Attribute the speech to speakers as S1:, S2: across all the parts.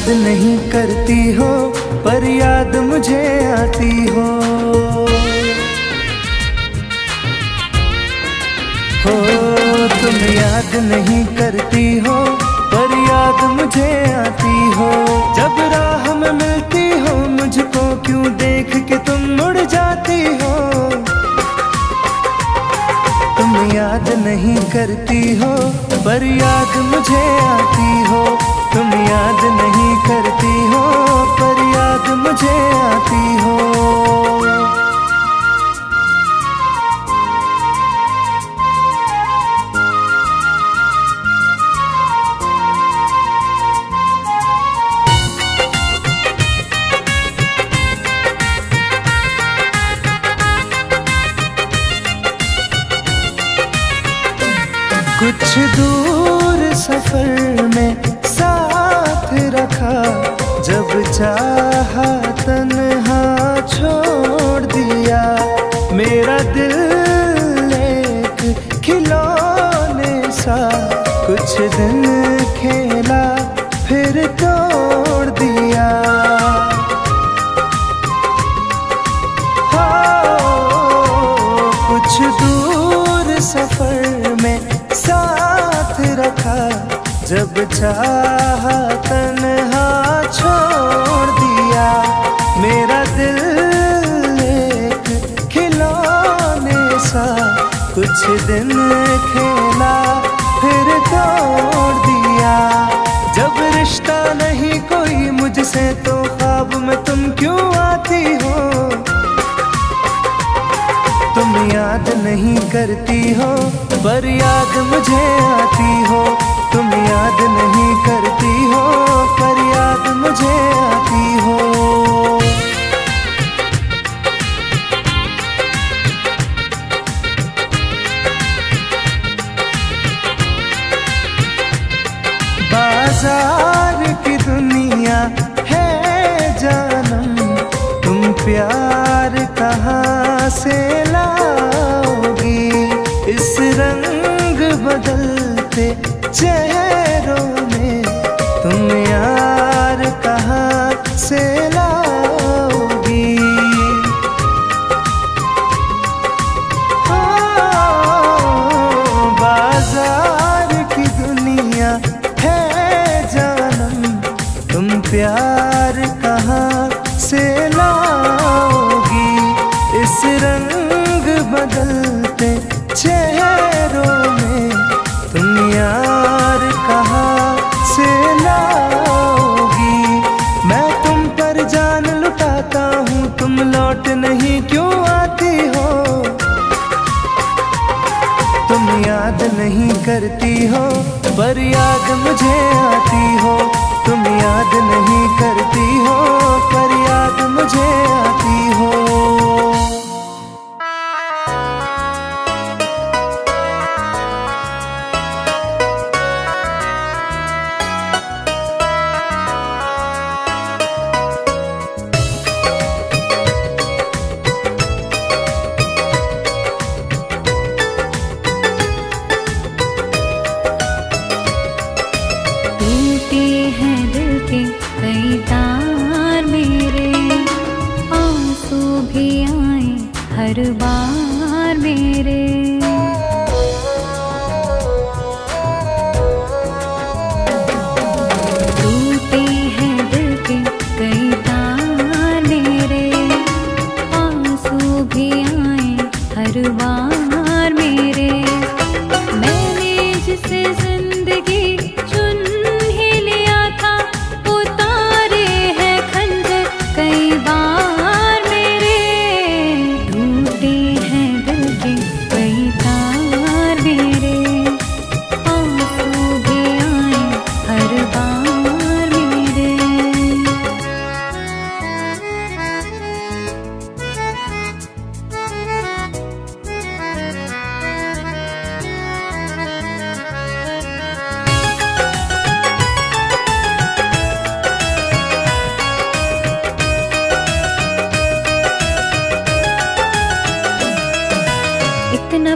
S1: याद नहीं करती हो पर याद मुझे आती हो। तुम याद नहीं करती हो पर याद मुझे आती हो। जब राह में मिलती हो मुझको क्यों देख के तुम मुड़ जाती हो। तुम याद नहीं करती हो पर याद मुझे आती हो। तुम याद नहीं करती हो पर याद मुझे आती हो। कुछ दूर सफर में साथ रखा, जब चाहा तन्हा छोड़ दिया। मेरा दिल एक खिलौने सा कुछ दिन खेला फिर तोड़ दिया। कुछ दूर सफर में साथ रखा, जब चाहा तन्हा छोड़ दिया। मेरा दिल एक खिलौने सा कुछ दिन खेला फिर तोड़ दिया। जब रिश्ता नहीं कोई मुझसे तो ख्वाब में तुम क्यों आती हो। तुम याद नहीं करती हो पर याद मुझे आती हो। तुम याद नहीं करती हो पर याद मुझे आती हो। बाजार की दुनिया है जानम, तुम प्यार कहाँ से लाओगी। इस रंग बदलते चेहरों में तुम यार कहाँ से लाओगी। बाजार की दुनिया है जानम, तुम प्यार कहाँ से लाओगी। इस रंग बदलते चेहरों में तुम यार कहाँ से लाओगी। मैं तुम पर जान लुटाता हूँ, तुम लौट नहीं क्यों आती हो। तुम याद नहीं करती हो पर याद मुझे आती हो। तुम याद नहीं करती हो पर याद मुझे आती हो।
S2: कई तार मेरे, आंसू भी आए हर बार मेरे। टूटे हैं दिल के कई तार मेरे, आंसू भी आए हर बार मेरे। मैंने जिसे जिंदगी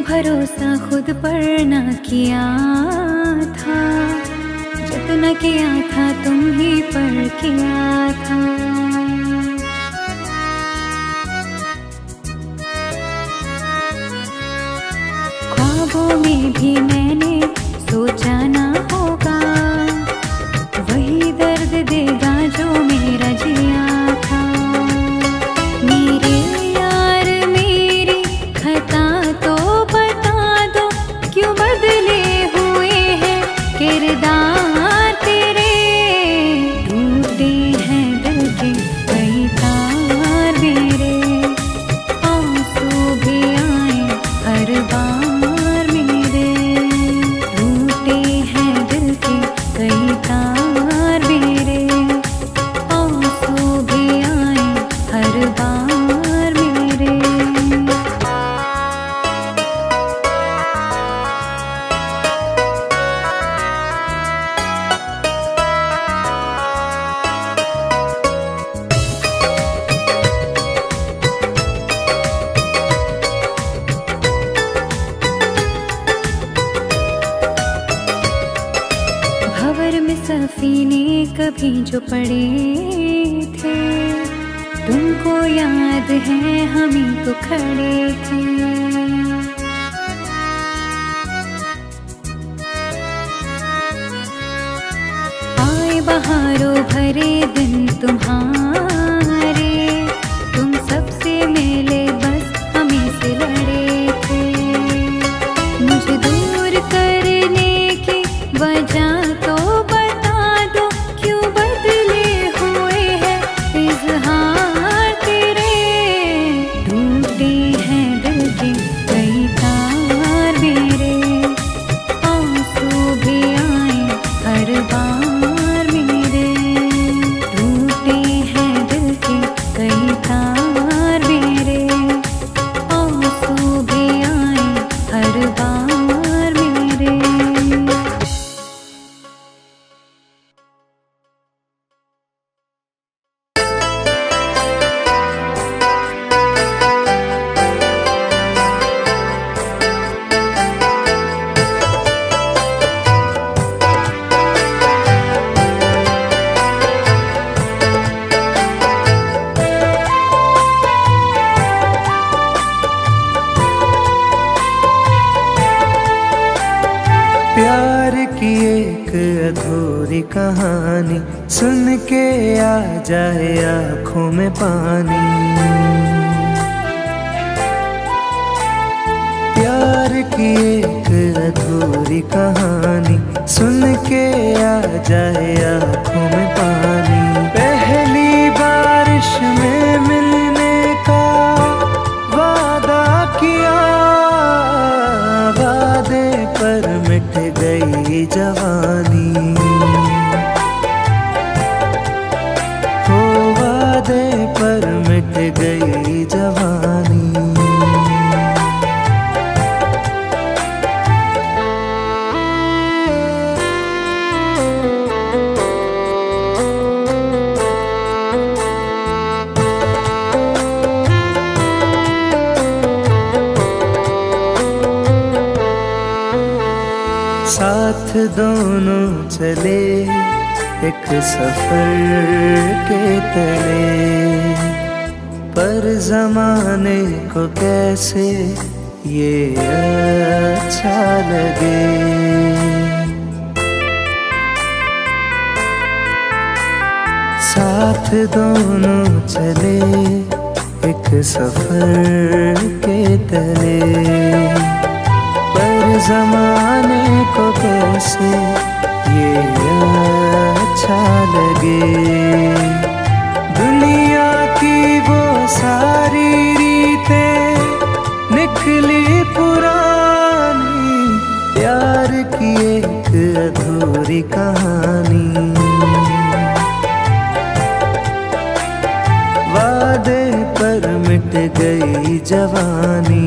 S2: भरोसा खुद पर ना किया था। जब बात न किया था तुम ही पर किया था। ख्वाबों में भी मैंने सोचा ना होगा वही दर्द देगा जो मेरा जिया था। मेरे यार मेरी खता तो बता दो क्यों बदले हुए हैं किरदार तेरे। टूटे हैं दिल के कई तार मेरे, आंसू भी आए हर बार मेरे। टूटे हैं दिल के कई तार मेरे, आंसू भी आए हर बार मेरे। भंवर में सफीने कभी जो पड़े थे, तुमको याद है हम ही तो खड़े थे। आए बहारों भरे दिन तुम्हारे, तुम सबसे मिले बस हमें से लड़े थे। मुझे दूर करने की वजह तो बता दो क्यों बदले हुए हैं इजहार तेरे। टूटे हैं दिल के कई तार मेरे, आंसू भी आए हर बार मेरे। टूटे हैं दिल के कई तार मेरे, आंसू भी आए हर बार मेरे।
S1: प्यार की एक अधूरी कहानी सुन के आ जाए आँखों में पानी। प्यार की एक अधूरी कहानी सुन के आ जाए आँखों में पानी। पहली बारिश में मिलने का वादा किया, वादे पर मिट गई जवानी। हो वादे पर मिट गई जवानी। साथ दोनों चले एक सफर के तले, पर जमाने को कैसे ये अच्छा लगे। साथ दोनों चले एक सफर के तले, पर जमाने को कैसे ये अच्छा लगे। दुनिया की वो सारी रीतें निकली पुरानी, प्यार की एक अधूरी कहानी। वादे पर मिट गई जवानी।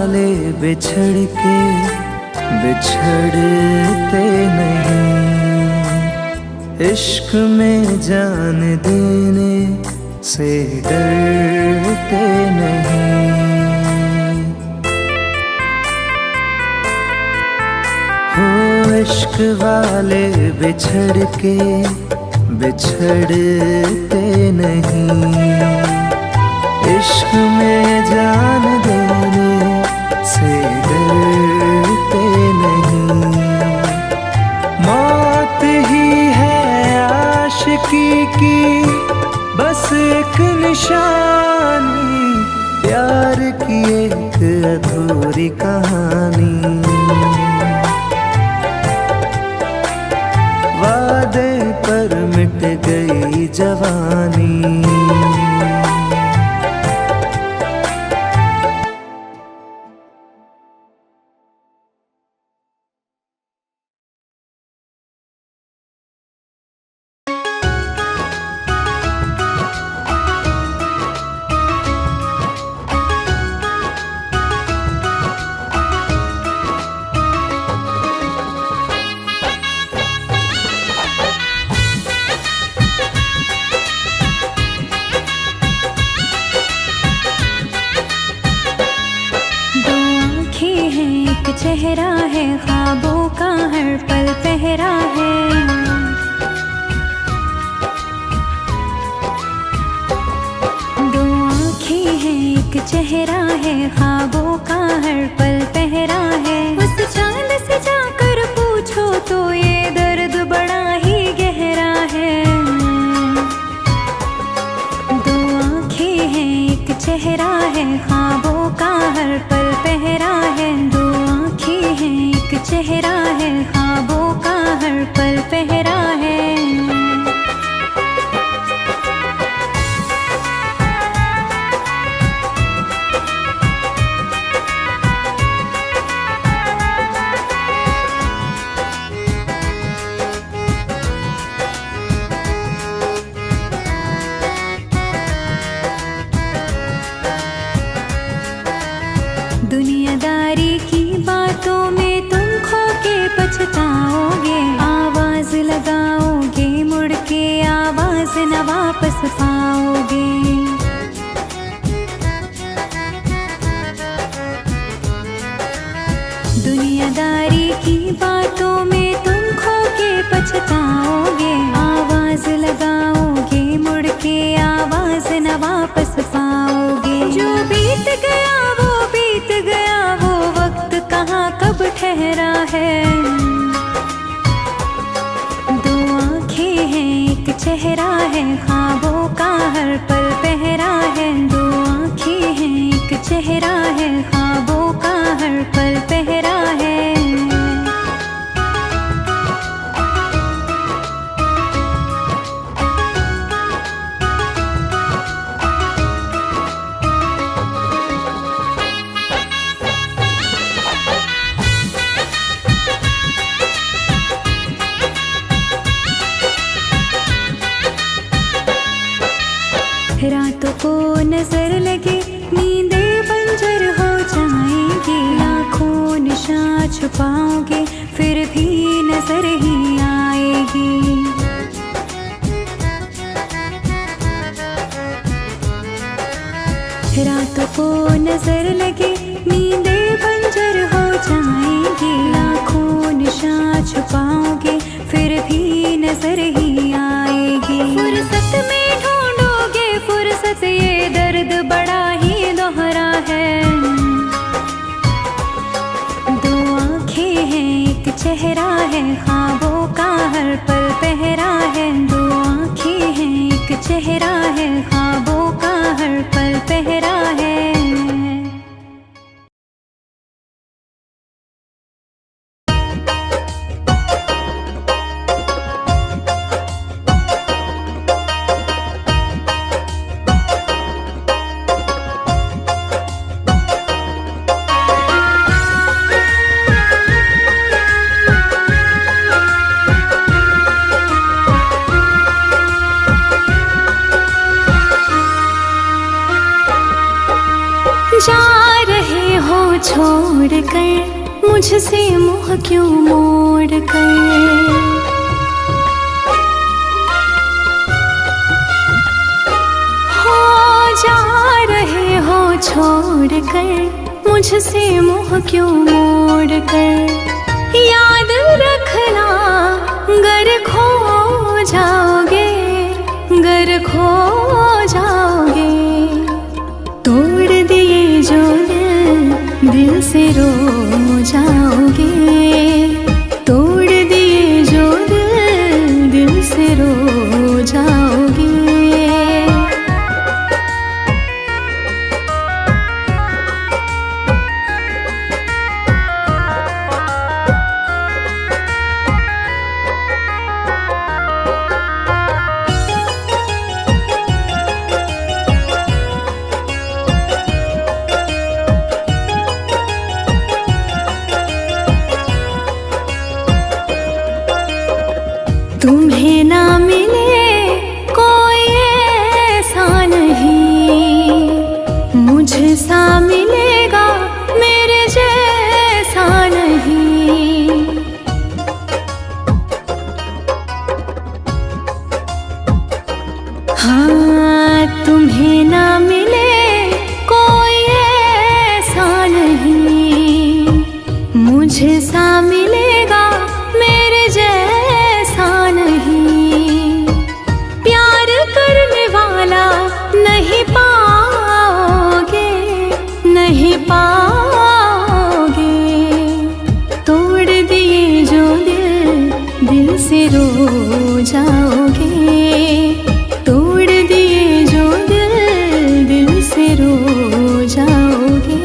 S1: वाले बिछड़ के बिछड़ते नहीं, इश्क में जान देने से डरते नहीं। हो इश्क वाले बिछड़ के बिछड़ते नहीं, इश्क में जान देने से डरते नहीं। मौत ही है आशिकी की बस एक निशानी, प्यार की एक अधूरी कहानी। वादे पर मिट गई जवानी।
S2: चेहरा है ख्वाबों का हर पल पहरा है, दो आँखें हैं एक चेहरा है ख्वाबों का हर पल पहरा है। उस चांद से जाकर पूछो तो ये दर्द बड़ा ही गहरा है। दो आँखें हैं एक चेहरा है ख्वाबों का हर पल पहरा है, दो एक चेहरा है ख्वाबों का हर पल पहरा है। दुनियादारी की बातों में तुम खो के पछताओगे, आवाज लगाओगे मुड़ के आवाज न वापस पाओगे। दुनियादारी की बातों में तुम खो के पछताओगे, आवाज लगाओगे मुड़ के आवाज न वापस पाओगे। जो बीत गया वो बीत गया, वो वक्त कहाँ कब ठहरा है। दो आँखें हैं एक चेहरा है ख्वाबों का हर पल पहरा है, दो आँखें हैं एक चेहरा है ख्वाबों का हर पल पहरा है। रातों को नजर लगे नींदें बंजर हो जाएंगी, लाखों निशान छुपाओगे फिर भी नजर ही आएगी। रातों को नजर लगे नींदें बंजर हो जाएंगी, लाखों निशान छुपाओगे फिर भी नजर ही आएगी। फुर्सत में ढूंढोगे फुर्सत, ये दर्द बड़ा ही दोहरा है। दो आँखें हैं एक चेहरा है ख्वाबों का हर पल पहरा है, दो आँखें हैं एक चेहरा है ख्वाबों का हर पल पहरा है। छोड़ कर मुझसे मुँह क्यों मोड़ कर। हो जा रहे हो छोड़ कर मुझसे मुँह क्यों मोड़ कर। याद रखना गर खो जाओगे, गर खो जाओगे। तोड़ दिए जो दिल से रो जाओगे। तोड़ दिए जो दिल से रो जाओगे। तुम्हें ना मिले कोई ऐसा नहीं, मुझसा मिलेगा मेरे जैसा नहीं। हाँ तुम्हें ना मिले कोई ऐसा नहीं, मुझसा मिलेगा मेरे जैसा नहीं। प्यार करने वाला नहीं पाओगे, नहीं पाओगे। तोड़ दिए जो दिल से रो जाओगे। तोड़ दिए जो दिल से रो जाओगे।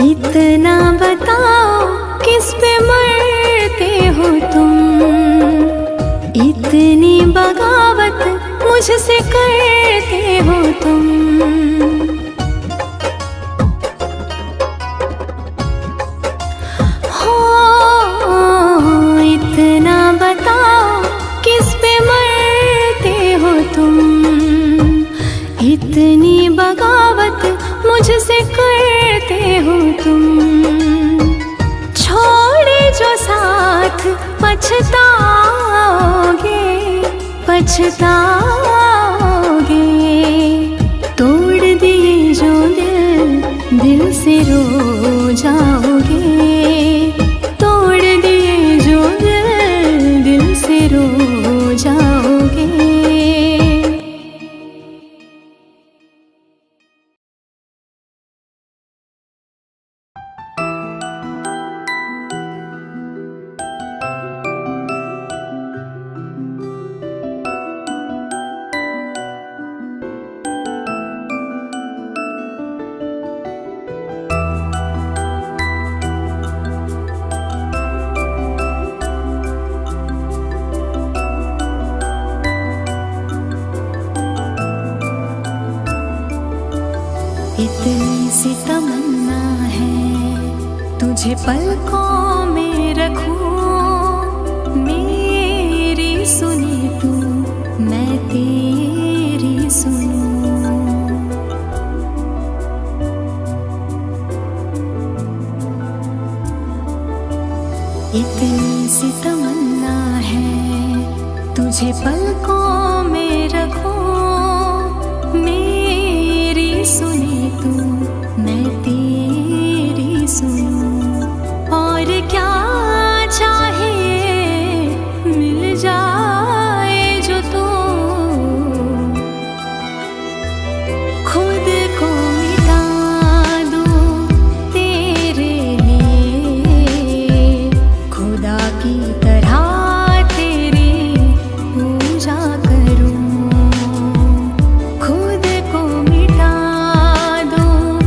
S2: इतना बताओ किस पे मरते हो तुम, इतनी बगावत मुझसे करते हो तुम। हो इतना बताओ किस पे मरते हो तुम, इतनी बगावत मुझसे करते हो तुम। छोड़े जो साथ पछताओगे, पछताओगे। तोड़ दिए जो दिल से रो जाओगे। तोड़ दिए जो दिल से रो जाओगे। इतनी सी तमन्ना है तुझे पलकों में रखूं। मेरी सुनी तू मैं तेरी सुनूं। इतनी सी तमन्ना है तुझे पलकों में रखूं। मेरी सुनी तू मैं तेरी सुनूं। और क्या चाहिए मिल जाए जो तू खुद को मिटा दूं तेरे लिए। खुदा की तरह तेरी पूजा करूं। खुद को मिटा दूं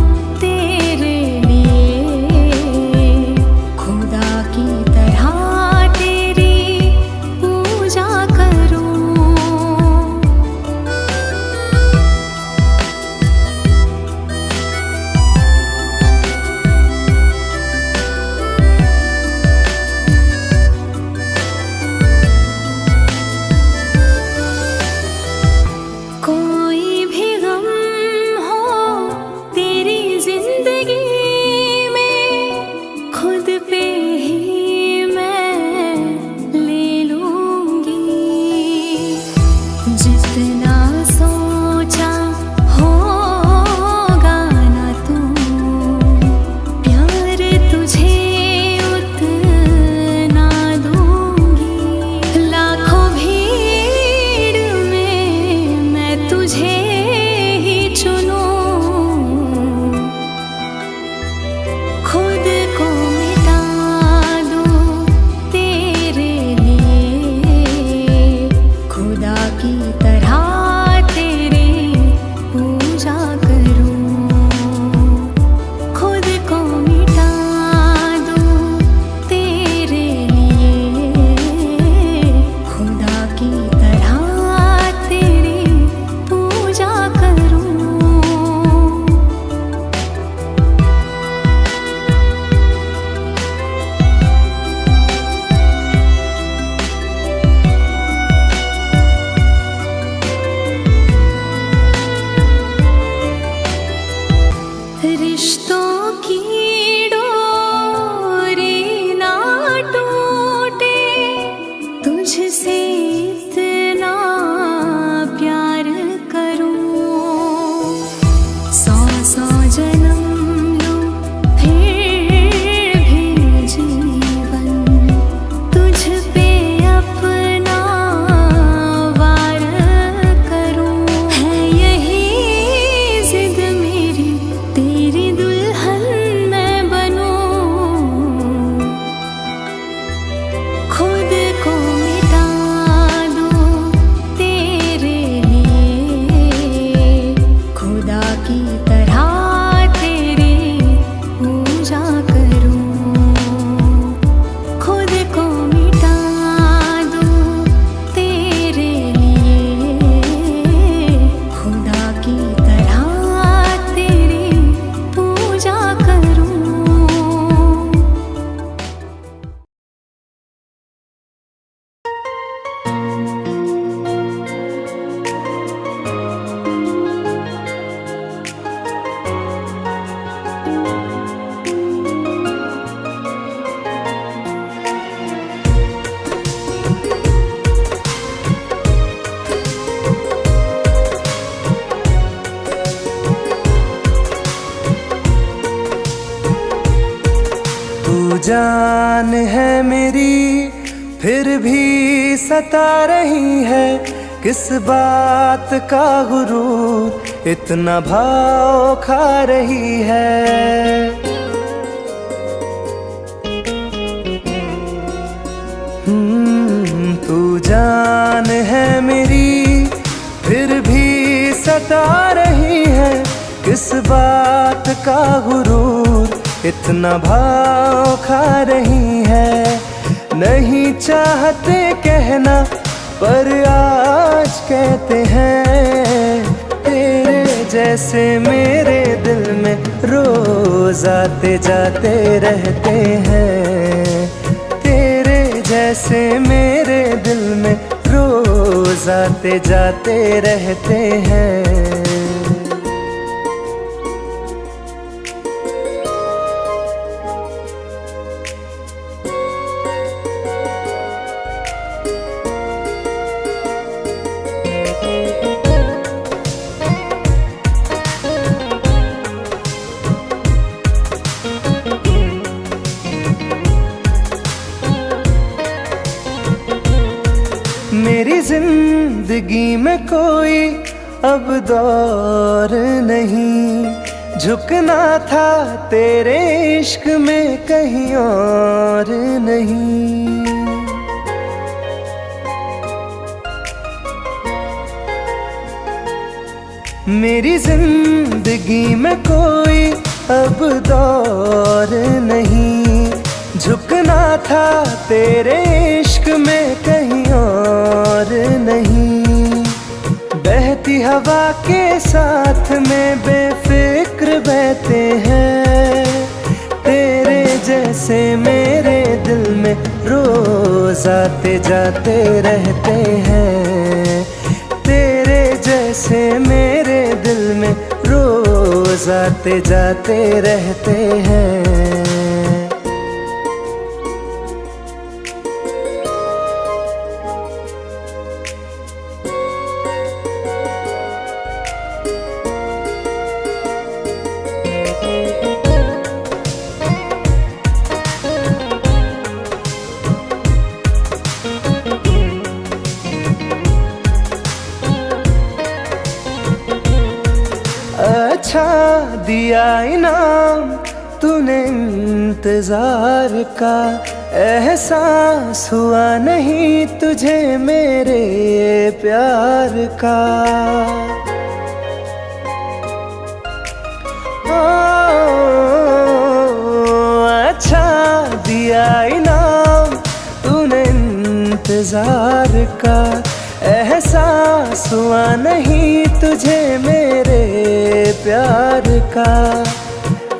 S1: फिर भी सता रही है किस बात का गुरूर, इतना भाव खा रही है। तू जान है मेरी फिर भी सता रही है किस बात का गुरूर, इतना भाव खा रही है। नहीं चाहते कहना पर आज कहते हैं, तेरे जैसे मेरे दिल में रोज आते जाते रहते हैं। तेरे जैसे मेरे दिल में रोज आते जाते रहते हैं। मेरी जिंदगी में कोई अब दौर नहीं, झुकना था तेरे इश्क में कहीं और नहीं। मेरी जिंदगी में कोई अब दौर नहीं, झुकना था तेरे इश्क में कहीं और नहीं। बहती हवा के साथ में बेफिक्र बहते हैं, तेरे जैसे मेरे दिल में रोज आते जाते रहते हैं। तेरे जैसे मेरे दिल में रोज आते जाते रहते हैं। अच्छा दिया इनाम तूने इंतजार का, एहसास हुआ नहीं तुझे मेरे प्यार का। अच्छा दिया इनाम तूने इंतजार का, एहसास हुआ नहीं तुझे मेरे प्यार का।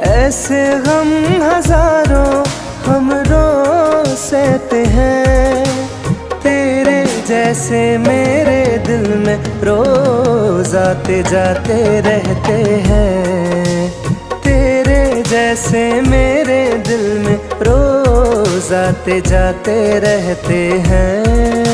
S1: ऐसे गम हजारों हम रोज सहते हैं, तेरे जैसे मेरे दिल में रोज आते जाते रहते हैं। तेरे जैसे मेरे दिल में रोज आते जाते रहते हैं।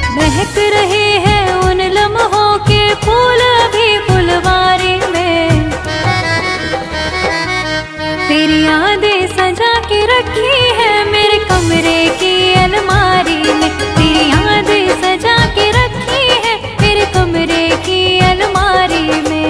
S2: महक रहे हैं उन लम्हों के फूल अभी फुलवारी में। तेरी यादें सजा के रखी है मेरे कमरे की अलमारी में। तेरी यादें सजा के रखी है मेरे कमरे की अलमारी में।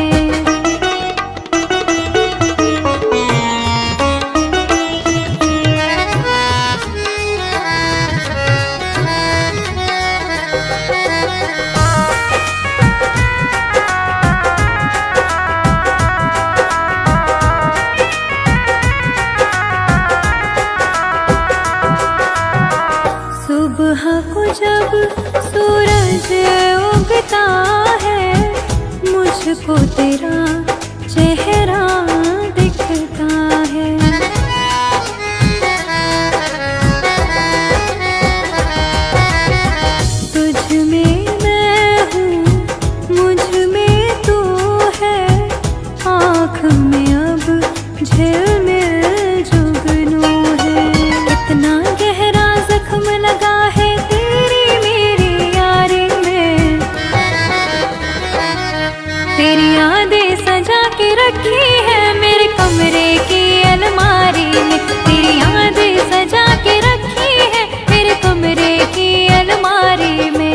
S2: रखी है मेरे कमरे की अलमारी में। तेरी यादें सजा के रखी है मेरे कमरे की अलमारी में।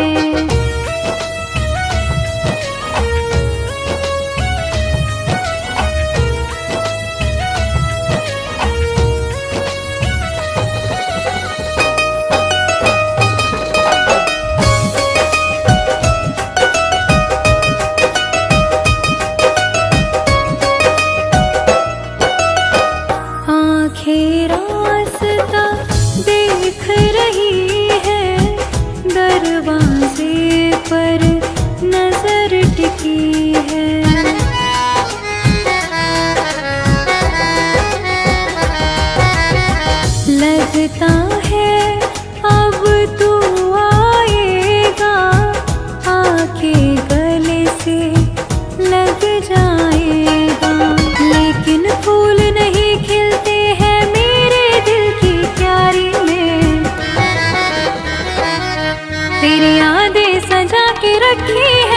S2: आँखें रास्ता देख रही है, दरवाजे पर नजर टिकी है। लगता है अब तू आएगा, आके गले से लग जाएगा। लेकिन फूल नहीं खिलते हैं मेरे दिल की क्यारी में। तेरी यादें सजा के रखी है